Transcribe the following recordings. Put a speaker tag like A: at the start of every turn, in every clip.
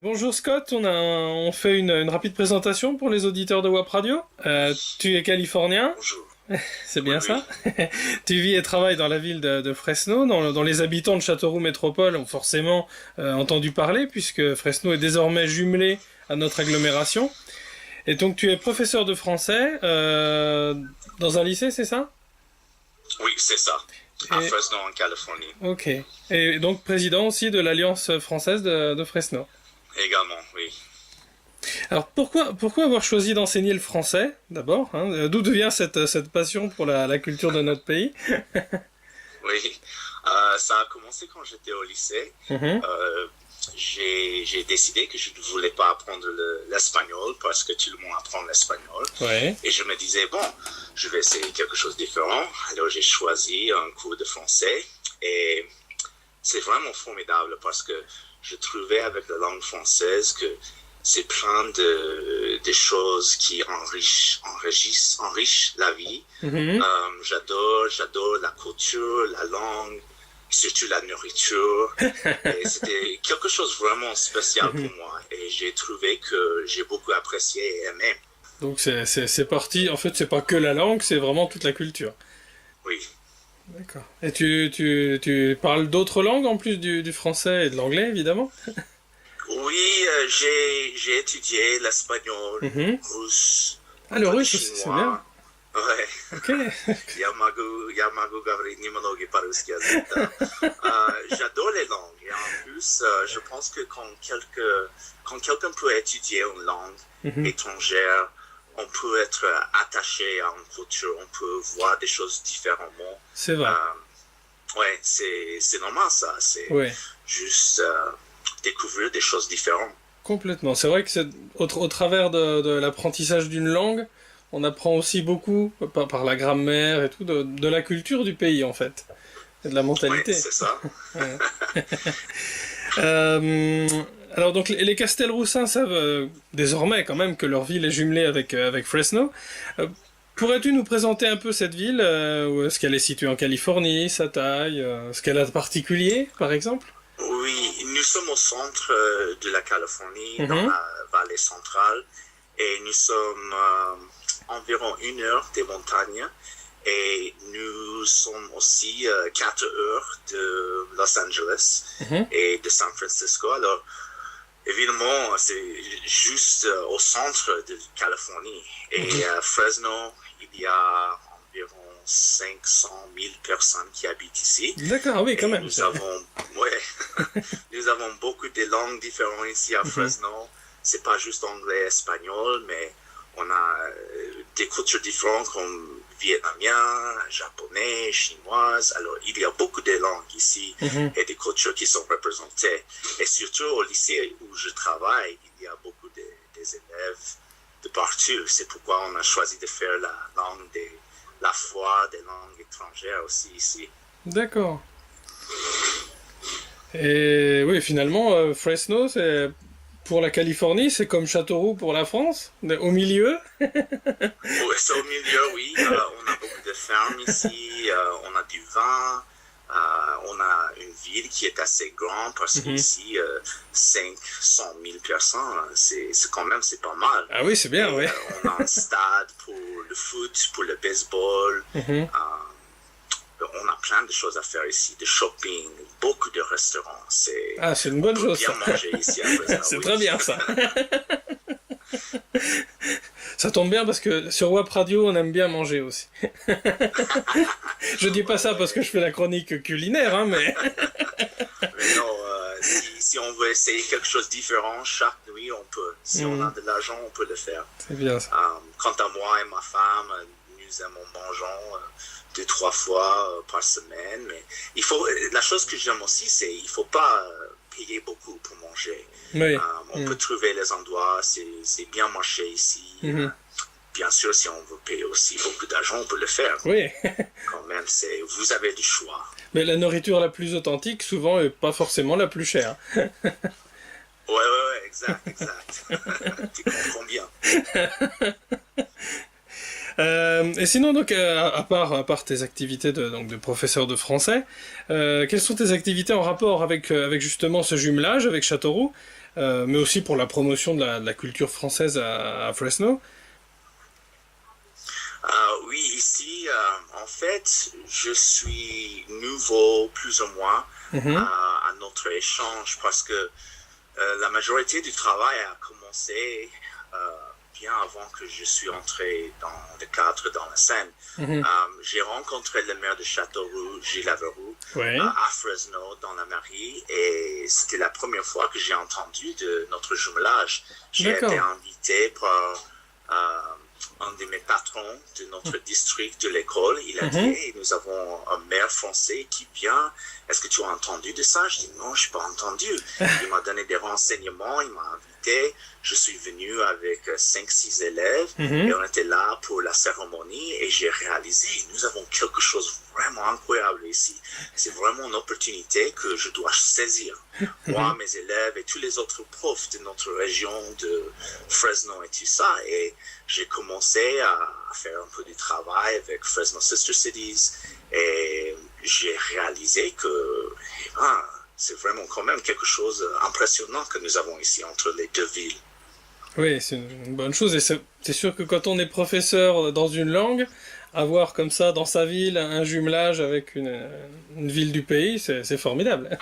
A: Bonjour Scott, on fait une rapide présentation pour les auditeurs de WAP Radio. Tu es californien,
B: Bonjour.
A: c'est
B: Oui,
A: bien
B: oui.
A: ça? Tu vis et travailles dans la ville de Fresno, dont les habitants de Châteauroux Métropole ont forcément entendu parler, puisque Fresno est désormais jumelé à notre agglomération. Et donc tu es professeur de français dans un lycée, c'est ça?
B: Oui, c'est ça. À
A: Et,
B: Fresno, en Californie.
A: ok. Et donc président aussi de l'Alliance française de Fresno.
B: Également, oui.
A: Alors pourquoi avoir choisi d'enseigner le français d'abord, hein? D'où vient cette passion pour la culture de notre pays?
B: Oui. Ça a commencé quand j'étais au lycée.
A: Mhm.
B: Euh, j'ai décidé que je ne voulais pas apprendre l'espagnol parce que tout le monde apprend l'espagnol.
A: Ouais.
B: Et je me disais, bon, je vais essayer quelque chose de différent. Alors j'ai choisi un cours de français. Et c'est vraiment formidable parce que je trouvais avec la langue française que c'est plein de choses qui enrichissent la vie.
A: Mhm.
B: J'adore la culture, la langue, surtout la nourriture. Et c'était quelque chose vraiment spécial pour
A: Mhm.
B: moi. Et j'ai trouvé que j'ai beaucoup apprécié et aimé.
A: Donc c'est parti. En fait, c'est pas que la langue, c'est vraiment toute la culture.
B: Oui.
A: D'accord. Et tu parles d'autres langues en plus du français et de l'anglais, évidemment?
B: Oui, j'ai étudié l'espagnol,
A: Mhm.
B: russe,
A: Ah,
B: un
A: le
B: peu de
A: russe aussi, c'est bien.
B: chinois. Ouais.
A: Ok.
B: Yamago Gavri Nimonogi Paruski Azita. J'adore les langues et en plus, je pense que quand quelqu'un peut étudier une langue
A: Mhm.
B: étrangère, on peut être attaché à une culture, on peut voir des choses différemment.
A: C'est vrai.
B: Ouais, c'est normal ça, c'est
A: Ouais.
B: juste découvrir des choses différentes.
A: Complètement. C'est vrai que au travers de l'apprentissage d'une langue, on apprend aussi beaucoup, par la grammaire et tout, de la culture du pays, en fait, et de la
B: Ouais,
A: mentalité.
B: c'est ça.
A: Ouais. Euh, alors, donc, les Castelroussins savent désormais, quand même, que leur ville est jumelée avec Fresno. Euh, Pourrais-tu nous présenter un peu cette ville? Où est-ce qu'elle est située en Californie, sa taille, ce qu'elle a de particulier, par exemple?
B: Oui, nous sommes au centre de la Californie, dans
A: Mhm.
B: la vallée centrale, et nous sommes environ 1 heure des montagnes, et nous sommes aussi 4 heures de Los Angeles
A: Mhm.
B: et de San Francisco. Alors, évidemment, c'est juste au centre de Californie. Et
A: Mhm.
B: à Fresno, il y a environ 500 000 personnes qui habitent ici.
A: D'accord, ah oui, quand
B: Et
A: même.
B: nous avons, ouais, nous avons beaucoup de langues différentes ici à
A: Mhm.
B: Fresno. C'est pas juste anglais, espagnol, mais on a des cultures différentes comme vietnamien, japonais, chinoise. Alors, il y a beaucoup de langues ici
A: Mhm.
B: et des cultures qui sont représentées. Et surtout au lycée où je travaille, il y a beaucoup des élèves de partout. C'est pourquoi on a choisi de faire la foi des langues étrangères aussi ici.
A: D'accord. Et oui, finalement, Fresno, c'est pour la Californie, c'est comme Châteauroux pour la France, au milieu.
B: Oui, c'est au milieu, oui. On a beaucoup de fermes ici, on a du vin, on a une ville qui est assez grande parce
A: Mhm.
B: qu'ici, 500 000 personnes, quand même, c'est pas mal.
A: Ah oui, c'est bien,
B: Et
A: oui.
B: on a un stade pour le foot, pour le baseball.
A: Mhm.
B: On a plein de choses à faire ici, de shopping, beaucoup de restaurants.
A: Ah, c'est une
B: On
A: bonne
B: peut
A: chose,
B: bien
A: ça.
B: manger ici à Fresno,
A: C'est très
B: oui.
A: bien, ça. Ça tombe bien parce que sur Web Radio, on aime bien manger aussi. Je dis pas ça parce que je fais la chronique culinaire, hein, mais...
B: Mais non, si on veut essayer quelque chose de différent chaque nuit, on peut. Si on a
A: Mhm.
B: de l'argent, on peut le faire.
A: C'est bien, ça.
B: Quant à moi et ma femme, nous aimons mangeons 2, 3 fois par semaine. Mais la chose que j'aime aussi, c'est il faut pas payer beaucoup pour manger.
A: Oui.
B: On
A: Mhm.
B: peut trouver les endroits, c'est bien marché ici.
A: Mhm.
B: Bien sûr, si on veut payer aussi beaucoup d'argent, on peut le faire.
A: Oui.
B: Quand même, vous avez du choix.
A: Mais la nourriture la plus authentique, souvent, est pas forcément la plus chère.
B: Ouais, exact, exact. Tu comprends bien.
A: Et sinon, donc, à part tes activités de professeur de français, quelles sont tes activités en rapport avec justement ce jumelage avec Châteauroux? mais aussi pour la promotion de la culture française à Fresno.
B: Oui, ici, en fait, je suis nouveau, plus ou moins,
A: Mhm.
B: à notre échange parce que la majorité du travail a commencé bien avant que je suis entré dans le cadre, dans la scène.
A: Mhm.
B: J'ai rencontré le maire de Châteauroux, Gilles Laveroux,
A: Ouais.
B: à Fresno, dans la mairie, et c'était la première fois que j'ai entendu de notre jumelage. J'ai été
A: D'accord.
B: invité par un de mes patrons de notre district de l'école. Il a dit,
A: Mhm.
B: hey, nous avons un maire français qui vient. Est-ce que tu as entendu de ça? Je dis, non, je n'ai pas entendu. Il m'a donné des renseignements, il m'a invité. Je suis venu avec 5-6 élèves et
A: Mhm.
B: on était là pour la cérémonie et j'ai réalisé, nous avons quelque chose vraiment incroyable ici. C'est vraiment une opportunité que je dois saisir. Moi,
A: Mhm.
B: mes élèves et tous les autres profs de notre région de Fresno et tout ça. Et j'ai commencé à faire un peu du travail avec Fresno Sister Cities et j'ai réalisé que c'est vraiment quand même quelque chose d'impressionnant que nous avons ici entre les deux villes.
A: Oui, c'est une bonne chose. Et c'est sûr que quand on est professeur dans une langue, avoir comme ça dans sa ville un jumelage avec une ville du pays, c'est formidable.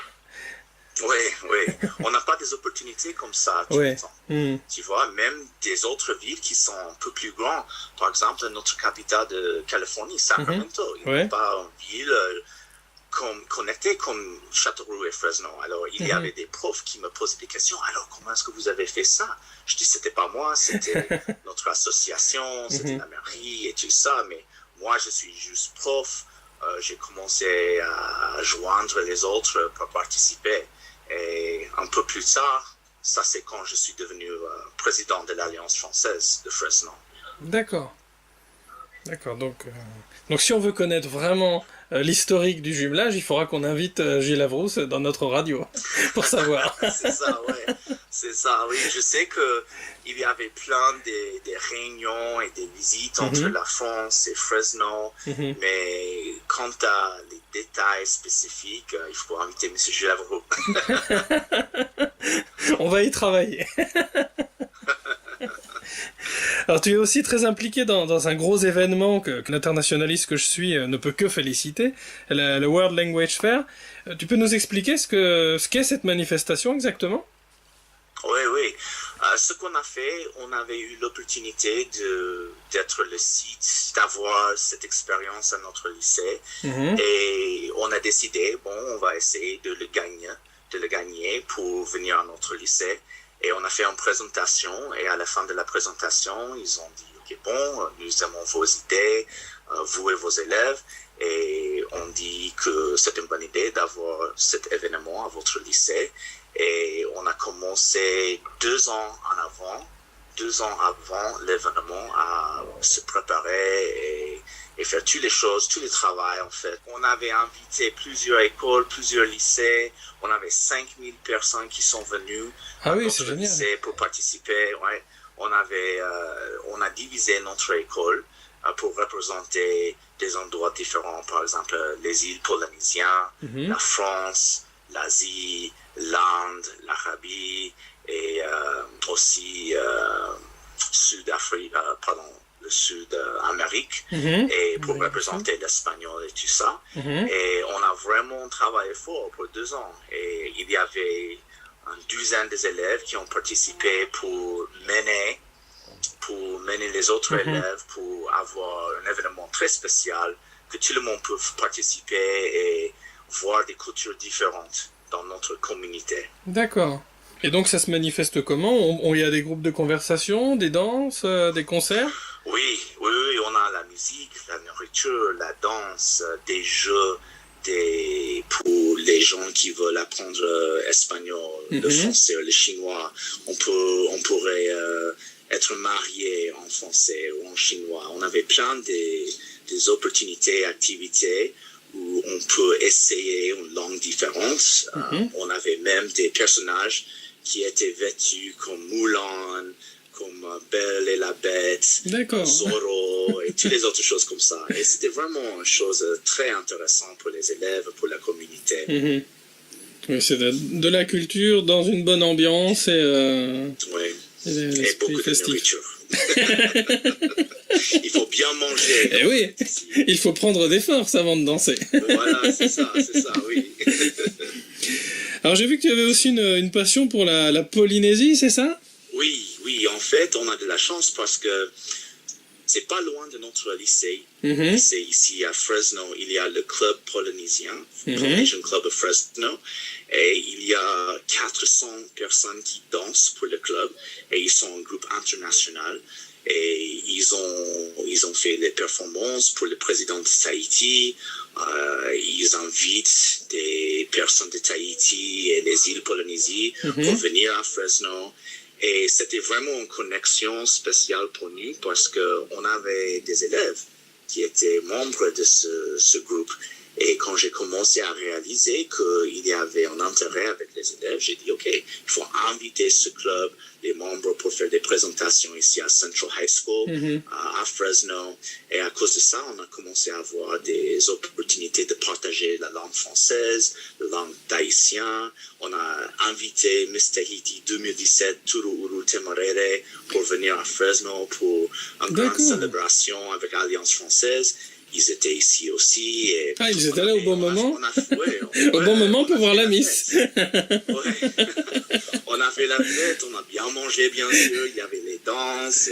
B: Oui, oui. On n'a pas des opportunités comme ça tout le
A: Oui.
B: temps.
A: Mhm.
B: Tu vois, même des autres villes qui sont un peu plus grandes. Par exemple, notre capitale de Californie,
A: Mhm.
B: Sacramento. Il n'y a
A: Ouais.
B: pas une ville connectée comme Châteauroux et Fresno. Alors, il y
A: Mhm.
B: avait des profs qui me posaient des questions. Alors, comment est-ce que vous avez fait ça? Je dis, c'était pas moi, c'était notre association, c'était
A: Mhm.
B: la mairie et tout ça. Mais moi, je suis juste prof. J'ai commencé à joindre les autres pour participer. Et un peu plus tard, ça c'est quand je suis devenu président de l'Alliance française de Fresno.
A: D'accord. D'accord. Donc si on veut connaître vraiment l'historique du jumelage, il faudra qu'on invite Gilles Avrousse dans notre radio pour savoir.
B: C'est ça, ouais. C'est ça, oui. Je sais qu'il y avait plein des réunions et des visites entre
A: Mhm.
B: la France et Fresno,
A: Mhm.
B: mais quant à les détails spécifiques, il faut inviter M. Gilles.
A: On va y travailler. Alors tu es aussi très impliqué dans un gros événement que l'internationaliste que je suis ne peut que féliciter, le World Language Fair. Tu peux nous expliquer ce qu'est cette manifestation exactement?
B: Oui, oui. Ce qu'on a fait, on avait eu l'opportunité d'être le site, d'avoir cette expérience à notre lycée.
A: Mhm.
B: Et on a décidé, bon, on va essayer de le gagner pour venir à notre lycée. Et on a fait une présentation. Et à la fin de la présentation, ils ont dit, OK, bon, nous aimons vos idées, vous et vos élèves. Et on dit que c'est une bonne idée d'avoir cet événement à votre lycée. Et on a commencé 2 ans avant l'événement à se préparer et faire toutes les choses, tous les travaux en fait. On avait invité plusieurs écoles, plusieurs lycées. On avait 5000 personnes qui sont venues
A: Ah
B: à
A: oui, c'est
B: notre
A: génial.
B: lycée pour participer. Ouais. On a divisé notre école pour représenter des endroits différents, par exemple les îles polynésiennes,
A: Mhm.
B: la France, l'Asie, l'Inde, l'Arabie et aussi le Sud-Amérique
A: Mhm.
B: et pour
A: Amérique du Sud.
B: représenter l'espagnol et tout ça.
A: Mhm.
B: Et on a vraiment travaillé fort pour 2 ans. Et il y avait une douzaine d'élèves qui ont participé pour mener les autres
A: Mhm.
B: élèves, pour avoir un événement très spécial, que tout le monde peut participer et voir des cultures différentes dans notre communauté.
A: D'accord. Et donc ça se manifeste comment? Il y a des groupes de conversation, des danses, des concerts?
B: Oui, oui, oui, on a la musique, la nourriture, la danse, des jeux, pour les gens qui veulent apprendre espagnol, le
A: Mhm.
B: français, le chinois. On pourrait être marié en français ou en chinois. On avait plein des opportunités, activités où on peut essayer une langue différente.
A: Mhm.
B: On avait même des personnages qui étaient vêtus comme Mulan, comme Belle et la Bête,
A: D'accord.
B: Zorro et toutes les autres choses comme ça. Et c'était vraiment une chose très intéressante pour les élèves, pour la communauté.
A: Mhm. Oui, c'est de la culture dans une bonne ambiance
B: Ouais. Et beaucoup
A: festif.
B: de nourriture. Il faut bien manger.
A: Et oui, il faut prendre des forces avant de danser.
B: Voilà, c'est ça, oui.
A: Alors j'ai vu que tu avais aussi une passion pour la Polynésie, c'est ça?
B: Oui, en fait, on a de la chance parce que c'est pas loin de notre lycée. C'est ici à Fresno, il y a le club polynésien, Polynesian Club of Fresno, et il y a 400 personnes qui dansent pour le club, et ils sont un groupe international, et ils ont fait des performances pour le président de Tahiti. Ils invitent des personnes de Tahiti et des îles Polynésie pour venir à Fresno. Et c'était vraiment une connexion spéciale pour nous parce qu'on avait des élèves qui étaient membres de ce groupe. Et quand j'ai commencé à réaliser qu'il y avait un intérêt avec les élèves, j'ai dit, OK, il faut inviter ce club, les membres pour faire des présentations ici à Central High School, à Fresno. Et à cause de ça, on a commencé à avoir des opportunités de partager la langue française, la langue tahitienne. On a invité Miss Tahiti 2017, Turu Uru Temarere, pour venir à Fresno pour une grande célébration avec l'Alliance française. Ils étaient ici aussi. Et
A: ils étaient là au bon moment.
B: Au
A: bon moment pour voir la Miss.
B: On a fait la fête, on a bien mangé, bien sûr. Il y avait les danses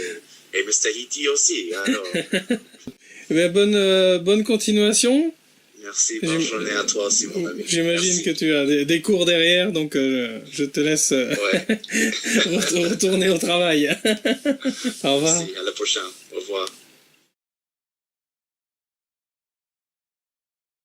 B: et Miss Tahiti aussi. Alors.
A: Bonne continuation.
B: Merci, bonne journée à toi aussi, mon ami.
A: J'imagine que tu as des cours derrière, donc je te laisse retourner au travail. Au revoir.
B: Merci, à la prochaine.